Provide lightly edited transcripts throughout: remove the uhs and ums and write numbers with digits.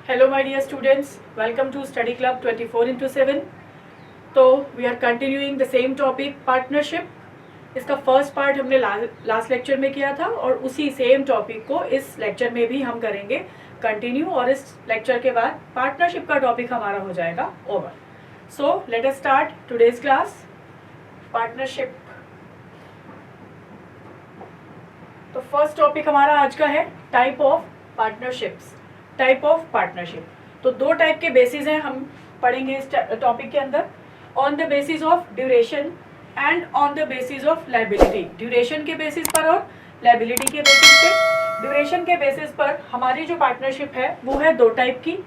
Hello my dear students, welcome to Study Club 24/7. तो we are continuing the same topic partnership. इसका first part हमने last lecture में किया था और उसी सेम टॉपिक को इस लेक्चर में भी हम करेंगे कंटिन्यू और इस लेक्चर के बाद पार्टनरशिप का टॉपिक हमारा हो जाएगा over. So let us start today's class partnership. तो फर्स्ट टॉपिक हमारा आज का है type of partnerships. Type of partnership. तो दो टाइप के बेसिस हैं हम पढ़ेंगे इस टॉपिक के अंदर. On the basis of duration and on the basis of liability. Duration के बेसिस पर और लायबिलिटी के बेसिस पे. ड्यूरेशन के बेसिस पर हमारी जो पार्टनरशिप है वो है दो टाइप की,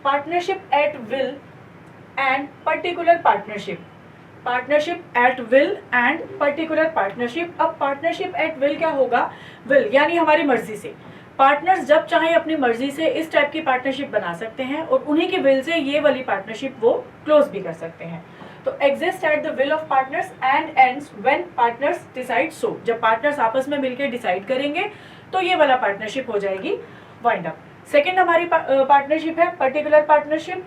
partnership at will and particular partnership. Partnership at will and particular partnership. अब पार्टनरशिप एट विल क्या होगा? विल यानी हमारी मर्जी से. पार्टनर्स जब चाहे अपनी मर्जी से इस टाइप की पार्टनरशिप बना सकते हैं और उन्हीं के विल से ये वाली पार्टनरशिप वो क्लोज भी कर सकते हैं. तो exist at the will of partners and ends when partners decide so. जब पार्टनर्स आपस में मिलकर डिसाइड करेंगे तो ये वाला पार्टनरशिप हो जाएगी वाइंड अप. सेकेंड हमारी पार्टनरशिप है particular partnership.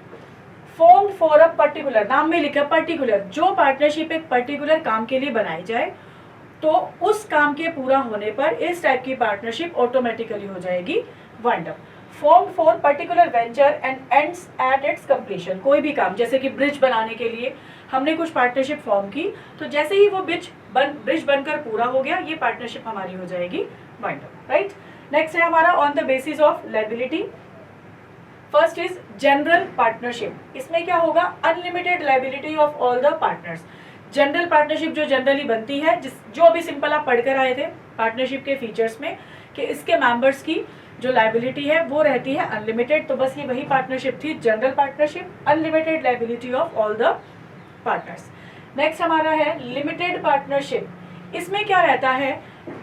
Formed for a particular, नाम में लिखा पर्टिकुलर. जो पार्टनरशिप एक पर्टिकुलर काम के लिए बनाई जाए तो उस काम के पूरा होने पर इस टाइप की पार्टनरशिप ऑटोमेटिकली हो जाएगी wind up. Form for particular venture and ends at its completion. कोई भी काम, जैसे कि ब्रिज बनाने के लिए हमने कुछ पार्टनरशिप फॉर्म की, तो जैसे ही वो ब्रिज बनकर पूरा हो गया ये पार्टनरशिप हमारी हो जाएगी वाइंड अप. राइट. नेक्स्ट है हमारा on the basis of liability. First is general partnership. इसमें क्या होगा? Unlimited liability of all the partners. General partnership जो जनरली बनती है, जो अभी सिंपल आप पढ़कर आए थे पार्टनरशिप के फीचर्स में कि इसके मेंबर्स की जो लायबिलिटी है वो रहती है अनलिमिटेड. तो बस ये वही पार्टनरशिप थी, general partnership, unlimited liability of all the partners. Next हमारा है लिमिटेड पार्टनरशिप. इसमें क्या रहता है?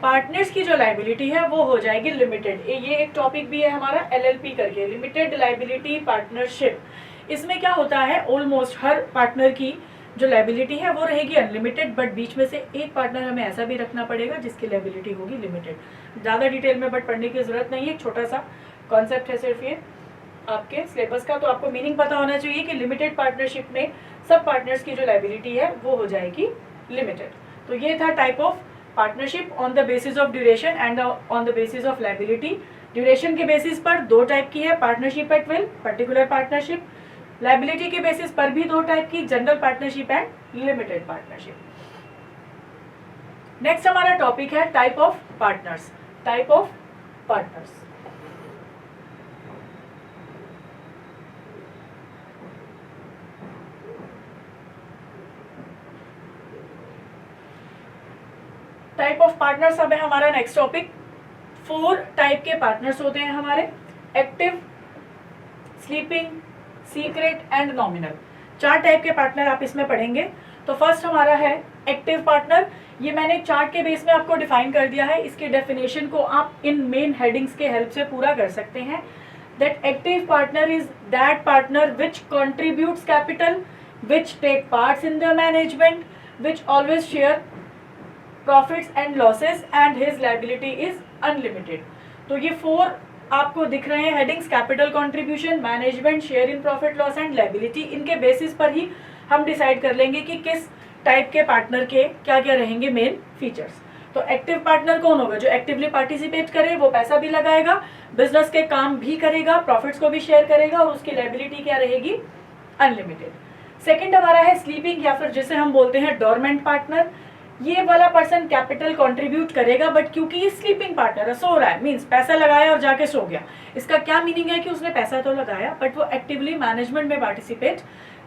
पार्टनर्स की जो लायबिलिटी है वो हो जाएगी लिमिटेड. ये एक टॉपिक भी है हमारा LLP करके, लिमिटेड लायबिलिटी पार्टनरशिप. इसमें क्या होता है? ऑलमोस्ट हर पार्टनर की जो लायबिलिटी है वो रहेगी अनलिमिटेड, बट बीच में से एक पार्टनर हमें ऐसा भी रखना पड़ेगा जिसकी लायबिलिटी होगी लिमिटेड. ज़्यादा डिटेल में बट पढ़ने की जरूरत नहीं है, एक छोटा सा कॉन्सेप्ट है सिर्फ ये आपके सिलेबस का. तो आपको मीनिंग पता होना चाहिए कि लिमिटेड पार्टनरशिप में सब पार्टनर्स की जो लायबिलिटी है वो हो जाएगी लिमिटेड. तो ये था type of partnership on the basis of duration and on the basis of liability. Duration के बेसिस पर दो टाइप की है, partnership at will, particular partnership. Liability के बेसिस पर भी दो टाइप की, general partnership and limited partnership. Next हमारा टॉपिक है type of partners. Type of partners. Type of partners अब है हमारा नेक्स्ट टॉपिक. 4 टाइप के पार्टनर्स होते हैं हमारे: active, sleeping, secret and nominal. 4 type के पार्टनर आप इसमें पढ़ेंगे. तो फर्स्ट हमारा है एक्टिव पार्टनर. ये मैंने चार्ट के बेस में आपको डिफाइन कर दिया है. इसके डेफिनेशन को आप इन मेन हेडिंग्स के हेल्प से पूरा कर सकते हैं. That active partner is that partner which contributes capital, which take parts in the management, which always share profits and losses and his liability is unlimited. तो ये 4 आपको दिख रहे हैं headings: capital contribution, management, share in profit loss and liability. इनके basis पर ही हम डिसाइड कर लेंगे कि किस टाइप के पार्टनर के क्या क्या रहेंगे मेन फीचर्स. तो एक्टिव पार्टनर कौन होगा? जो एक्टिवली पार्टिसिपेट करे, वो पैसा भी लगाएगा, बिजनेस के काम भी करेगा, प्रॉफिट्स को भी शेयर करेगा और उसकी लायबिलिटी क्या रहेगी? अनलिमिटेड. सेकेंड हमारा है स्लीपिंग, या फिर जिसे हम बोलते हैं डोरमेंट पार्टनर. ये वाला पर्सन कैपिटल कंट्रीब्यूट करेगा बट क्योंकि ये स्लीपिंग पार्टनर है, सो रहा है, मींस पैसा लगाया और जाके सो गया. इसका क्या मीनिंग है कि उसने पैसा तो लगाया बट वो एक्टिवली मैनेजमेंट में पार्टिसिपेट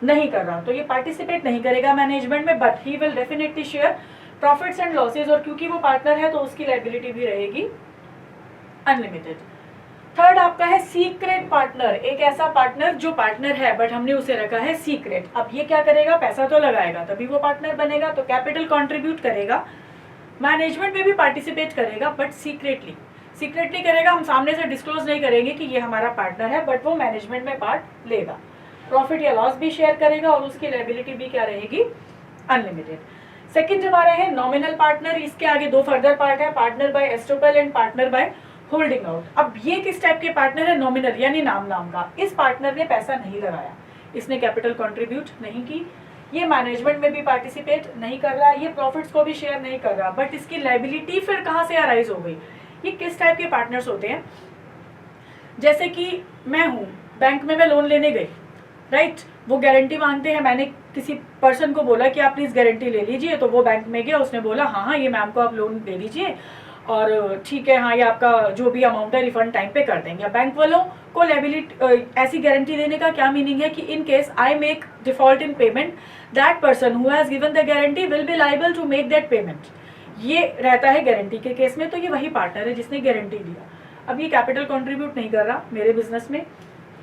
नहीं कर रहा. तो ये पार्टिसिपेट नहीं करेगा मैनेजमेंट में, but he will definitely share profits and losses, और क्योंकि वो पार्टनर है तो उसकी लायबिलिटी भी रहेगी अनलिमिटेड. थर्ड आपका है सीक्रेट पार्टनर. एक ऐसा पार्टनर जो पार्टनर है बट हमने उसे रखा है सीक्रेट. अब ये क्या करेगा? पैसा तो लगाएगा तभी वो पार्टनर बनेगा, तो कैपिटल कंट्रीब्यूट करेगा, मैनेजमेंट में भी पार्टिसिपेट करेगा बट सीक्रेटली करेगा. हम सामने से डिस्क्लोज नहीं करेंगे कि ये हमारा पार्टनर है, बट वो मैनेजमेंट में पार्ट लेगा, प्रॉफिट या लॉस भी शेयर करेगा और उसकी लायबिलिटी भी क्या रहेगी? अनलिमिटेड. सेकेंड हमारा है नॉमिनल पार्टनर. इसके आगे 2 फर्दर पार्ट है, partner by estoppel and partner by holding out. अब ये किस टाइप के पार्टनर है? नॉमिनल यानी नाम का। इस पार्टनर ने पैसा नहीं लगाया, इसने कैपिटल कंट्रीब्यूट नहीं की, ये मैनेजमेंट में भी पार्टिसिपेट नहीं कर रहा, ये प्रॉफिट्स को भी शेयर नहीं कर रहा, बट इसकी लायबिलिटी फिर कहाँ से अराइज हो गई? ये किस टाइप के पार्टनर्स होते हैं? जैसे कि मैं हूँ, बैंक में मैं लोन लेने गई, राइट, वो गारंटी मांगते हैं, मैंने किसी पर्सन को बोला कि आप प्लीज़ गारंटी ले लीजिए, तो वो बैंक में गया, उसने बोला हाँ हाँ ये मैम को आप लोन दे दीजिए और ठीक है, हाँ ये आपका जो भी अमाउंट है रिफंड टाइम पे कर देंगे। बैंक वालों को लायबिलिटी ऐसी गारंटी देने का क्या मीनिंग है कि in case I make default in payment, that person who has given the guarantee will be liable to make that payment. ये रहता है गारंटी के केस में। तो ये वही पार्टनर है जिसने गारंटी दिया। अब ये कैपिटल कंट्रीब्यूट नहीं कर रहा मेरे बिजनेस में,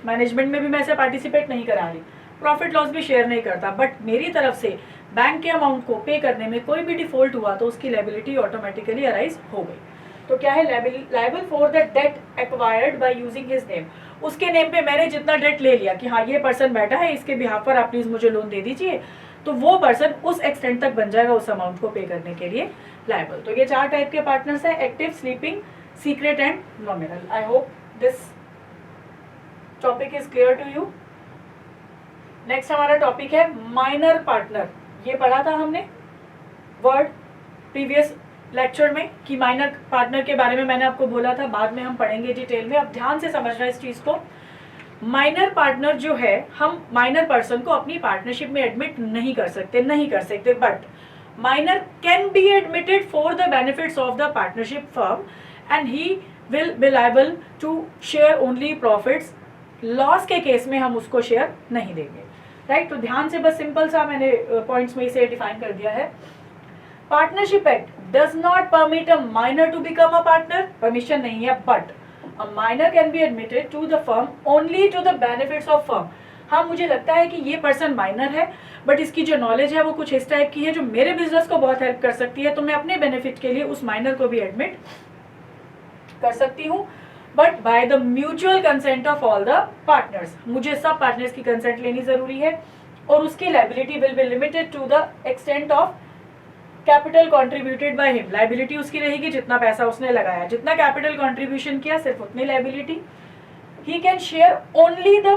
मैनेजमेंट में भी मैं ऐसे पार्टिसिपेट नहीं करा रही, प्रॉफिट लॉस भी शेयर नहीं करता, बट मेरी तरफ से बैंक के अमाउंट को पे करने में कोई भी डिफॉल्ट हुआ तो उसकी लायबिलिटी ऑटोमेटिकली अराइज हो गई। तो क्या है? Liable for the debt acquired by using his name. उसके नेम पे मैंने जितना डेट ले लिया कि हाँ ये पर्सन बैठा है, इसके बिहाफ पर आप प्लीज मुझे लोन दे दीजिए, तो वो पर्सन उस एक्सटेंट तक बन जाएगा उस अमाउंट को पे करने के लिए लायबल। तो ये 4 टाइप के पार्टनर्स हैं: active, sleeping, secret and nominal. I hope this topic is clear to you. Next हमारा टॉपिक है माइनर पार्टनर। ये पढ़ा था हमने वर्ड प्रीवियस लेक्चर में कि माइनर पार्टनर के बारे में मैंने आपको बोला था, बाद में हम पढ़ेंगे डिटेल में। अब ध्यान से समझना इस चीज को। माइनर पार्टनर जो है, हम माइनर पर्सन को अपनी पार्टनरशिप में एडमिट नहीं कर सकते, but minor can be admitted for the benefits of the partnership firm and he will be liable to share only profits. Loss के केस में हम उसको शेयर नहीं देंगे, राइट। तो ध्यान से, बस सिंपल सा मैंने पॉइंट्स में इसे डिफाइन कर दिया है। Partnership act does not permit a minor to become a partner, permission नहीं है, but a minor can be admitted to the firm only to the benefits of firm. हाँ, मुझे लगता है कि ये पर्सन माइनर है, बट इसकी जो नॉलेज है वो कुछ इस टाइप की है जो मेरे बिजनेस को बहुत हेल्प कर सकती है, तो मैं अपने बेनिफिट के लिए उस माइनर को भी एडमिट कर सकती हूँ, but by the mutual consent of all the partners. मुझे सब पार्टनर्स की कंसेंट लेनी जरूरी है, और उसकी liability will be limited to the extent of capital contributed by him. Liability उसकी रहेगी जितना पैसा उसने लगाया, जितना कैपिटल कंट्रीब्यूशन किया सिर्फ उतनी liability. He can share only the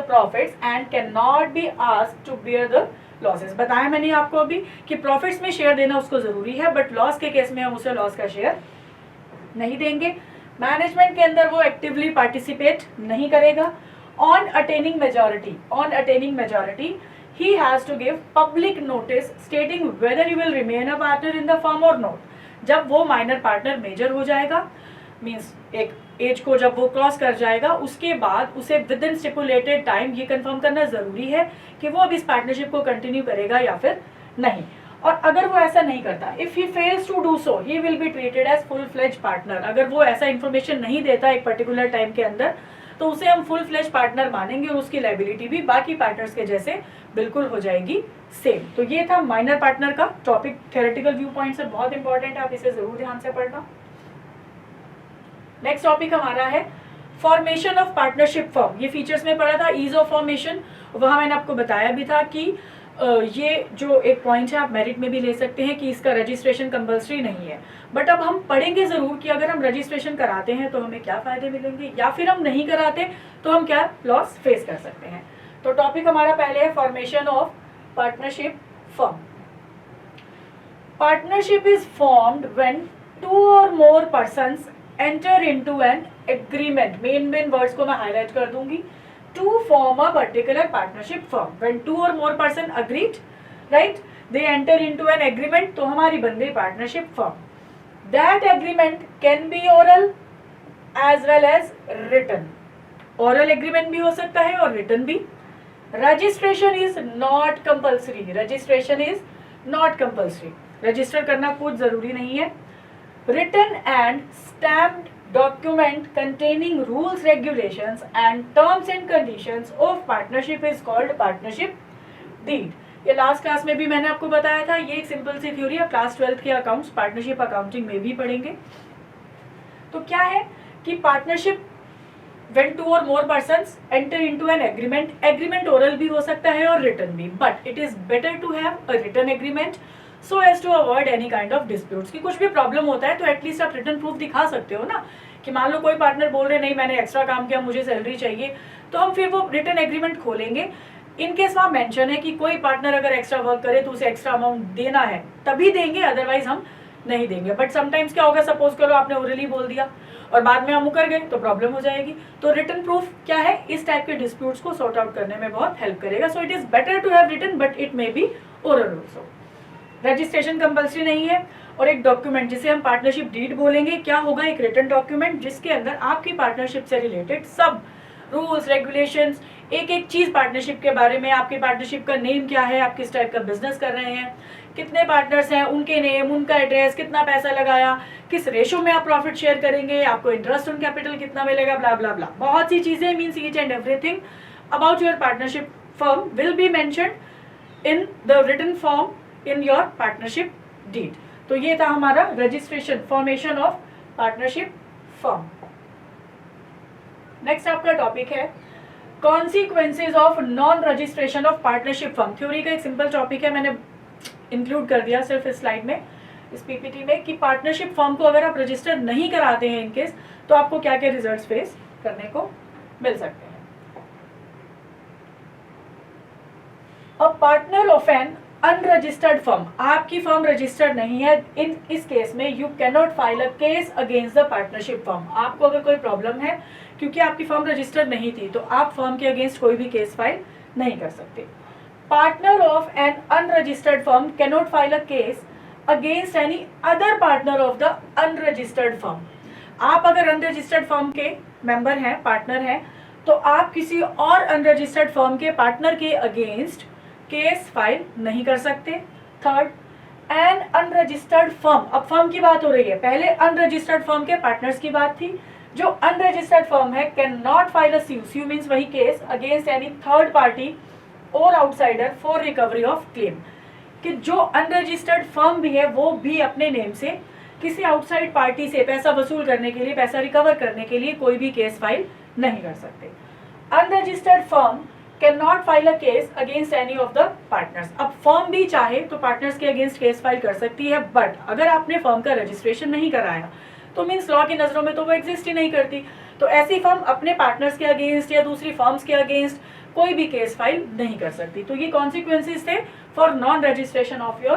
profits and cannot be asked to bear the losses। बताया मैंने आपको अभी कि प्रॉफिट्स में शेयर देना उसको जरूरी है, बट लॉस के केस में हम उसे लॉस का शेयर नहीं देंगे। मैनेजमेंट के अंदर वो एक्टिवली पार्टिसिपेट नहीं करेगा। On attaining majority he has to give public notice stating whether he will remain a partner in the firm or not। जब वो माइनर पार्टनर मेजर हो जाएगा, मीन्स एक एज को जब वो क्रॉस कर जाएगा, उसके बाद उसे विद इन स्टिपुलेटेड टाइम ये कंफर्म करना जरूरी है कि वो अब इस पार्टनरशिप को कंटिन्यू करेगा या फिर नहीं। और अगर वो ऐसा नहीं करता, if he fails to do so, he will be treated as full fledge partner. अगर वो ऐसा इन्फॉर्मेशन नहीं देता एक पर्टिकुलर टाइम के अंदर, तो उसे हम फुल फ्लेज पार्टनर मानेंगे और उसकी लायबिलिटी भी बाकी पार्टनर्स के जैसे बिल्कुल हो जाएगी सेम। तो ये था माइनर पार्टनर का टॉपिक। थ्योरेटिकल व्यू पॉइंट से बहुत इंपॉर्टेंट है, आप इसे जरूर ध्यान से पढ़ना। नेक्स्ट टॉपिक हमारा है फॉर्मेशन ऑफ पार्टनरशिप फर्म। ये फीचर्स में पढ़ा था, ईज ऑफ फॉर्मेशन। वहां मैंने आपको बताया भी था कि ये जो एक पॉइंट है आप मेरिट में भी ले सकते हैं कि इसका रजिस्ट्रेशन कंपल्सरी नहीं है, बट अब हम पढ़ेंगे जरूर कि अगर हम रजिस्ट्रेशन कराते हैं तो हमें क्या फायदे मिलेंगे, या फिर हम नहीं कराते तो हम क्या लॉस फेस कर सकते हैं। तो टॉपिक हमारा पहले है formation of partnership firm. Partnership is formed when 2 or more persons enter into an agreement। Main words को मैं हाईलाइट कर दूंगी। To form a particular partnership firm, when 2 or more person agreed, right, they enter into an agreement, तो हमारी बन गई partnership firm। That agreement can be oral as well as written। oral agreement भी हो सकता है और written भी। registration is not compulsory। register करना कुछ जरूरी नहीं है। written and stamped document containing rules, regulations and terms and conditions of partnership is called partnership deed। ये लास्ट क्लास में भी मैंने आपको बताया था, ये एक सिंपल सी थ्योरी है, क्लास 12 के अकाउंट्स पार्टनरशिप अकाउंटिंग में भी पढ़ेंगे। तो क्या है कि partnership when 2 or more persons enter into an agreement, agreement oral भी हो सकता है और written भी, but it is better to have a written agreement so as to avoid any kind of disputes. कि कुछ भी प्रॉब्लम होता है तो एटलीस्ट आप रिटर्न प्रूफ दिखा सकते हो ना, कि मान लो कोई पार्टनर बोल रहे नहीं मैंने एक्स्ट्रा काम किया मुझे सैलरी चाहिए, तो हम फिर वो रिटर्न एग्रीमेंट खोलेंगे। इनकेस वहाँ मेंशन है कि कोई पार्टनर अगर एक्स्ट्रा वर्क करे तो उसे एक्स्ट्रा अमाउंट देना है तभी देंगे, अदरवाइज हम नहीं देंगे। बट समटाइम्स क्या होगा, सपोज करो आपने ओरली बोल दिया और बाद में हम मुकर गए तो प्रॉब्लम हो जाएगी। तो रिटर्न प्रूफ क्या है, इस टाइप के डिस्प्यूट्स को सॉर्ट आउट करने में बहुत हेल्प करेगा। So it is better to have written but it may be oral also. Registration compulsory नहीं है। और एक डॉक्यूमेंट जिसे हम पार्टनरशिप डीड बोलेंगे, क्या होगा, एक रिटन डॉक्यूमेंट जिसके अंदर आपकी पार्टनरशिप से रिलेटेड सब रूल्स रेगुलेशंस, एक एक चीज पार्टनरशिप के बारे में, आपकी पार्टनरशिप का नेम क्या है, आप किस टाइप का बिजनेस कर रहे हैं, कितने पार्टनर्स हैं, उनके नेम, उनका एड्रेस, कितना पैसा लगाया, किस रेशो में आप प्रॉफिट शेयर करेंगे, आपको इंटरेस्ट ऑन कैपिटल कितना मिलेगा, ब्ला ब्ला ब्ला, बहुत सी चीजें, means each and everything about your partnership firm will be mentioned in the written form in your partnership deed. तो ये था हमारा registration, formation of partnership firm. Next आपका टॉपिक है consequences of non registration of partnership firm. Theory का एक simple topic है, मैंने इंक्लूड कर दिया सिर्फ इस स्लाइड में, इस पीपीटी में, कि पार्टनरशिप फर्म को अगर आप रजिस्टर नहीं कराते हैं इनकेस, तो आपको क्या क्या रिजल्ट्स फेस करने को मिल सकते हैं। A partner of N unregistered firm, आपकी फर्म रजिस्टर्ड नहीं है, इन इस केस में you can not file a case against the partnership firm. आपको अगर कोई प्रॉब्लम है क्योंकि आपकी फर्म रजिस्टर्ड नहीं थी, तो आप फर्म के अगेंस्ट कोई भी केस फाइल नहीं कर सकते। Partner of N unregistered firm can not file a case against any other partner of the unregistered firm. आप अगर अनरजिस्टर्ड फर्म के मेंबर हैं, पार्टनर हैं, तो आप किसी और अनरजिस्टर्ड फर्म के पार्टनर के अगेंस्ट केस फाइल नहीं कर सकते। थर्ड, एन अनरजिस्टर्ड फर्म, अब फर्म की बात हो रही है, पहले अनरजिस्टर्ड फर्म के पार्टनर्स की बात थी। जो अनरजिस्टर्ड फर्म है can not file a sue means वही case against any third party और outsider for recovery of claim. कि जो अनरजिस्टर्ड फर्म भी है वो भी अपने नेम से किसी आउटसाइड पार्टी से पैसा वसूल करने के लिए, पैसा रिकवर करने के लिए कोई भी केस फाइल नहीं कर सकते। Unregistered firm can not file a case against any of the partners. अब फर्म भी चाहे तो पार्टनर्स के अगेंस्ट केस फाइल कर सकती है, बट अगर आपने फर्म का रजिस्ट्रेशन नहीं कराया तो मीन्स लॉ की नजरों में तो वो एग्जिस्ट ही नहीं करती। तो ऐसी फर्म अपने पार्टनर्स के अगेंस्ट या दूसरी फर्म्स के अगेंस्ट कोई भी केस फाइल नहीं कर सकती। तो ये कॉन्सिक्वेंसेस थे for non registration of your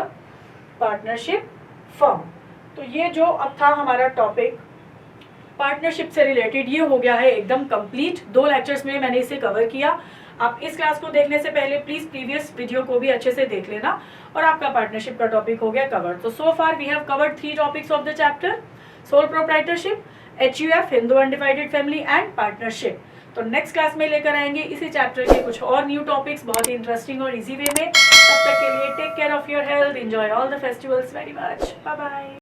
partnership firm. तो ये जो अब था हमारा टॉपिक पार्टनरशिप से रिलेटेड, ये हो गया है एकदम कंप्लीट। 2 लेक्चर्स में मैंने इसे कवर किया। आप इस क्लास को देखने से पहले प्लीज प्रीवियस वीडियो को भी अच्छे से देख लेना और आपका पार्टनरशिप का टॉपिक हो गया कवर। तो so far we have covered 3 topics of the chapter, sole proprietorship, HUF Hindu undivided family and partnership. तो नेक्स्ट क्लास में लेकर आएंगे इसी चैप्टर के कुछ और न्यू टॉपिक्स बहुत ही इंटरेस्टिंग और इजी वे में। तब तक के लिए take care of your health, enjoy all the festivals very much, bye bye.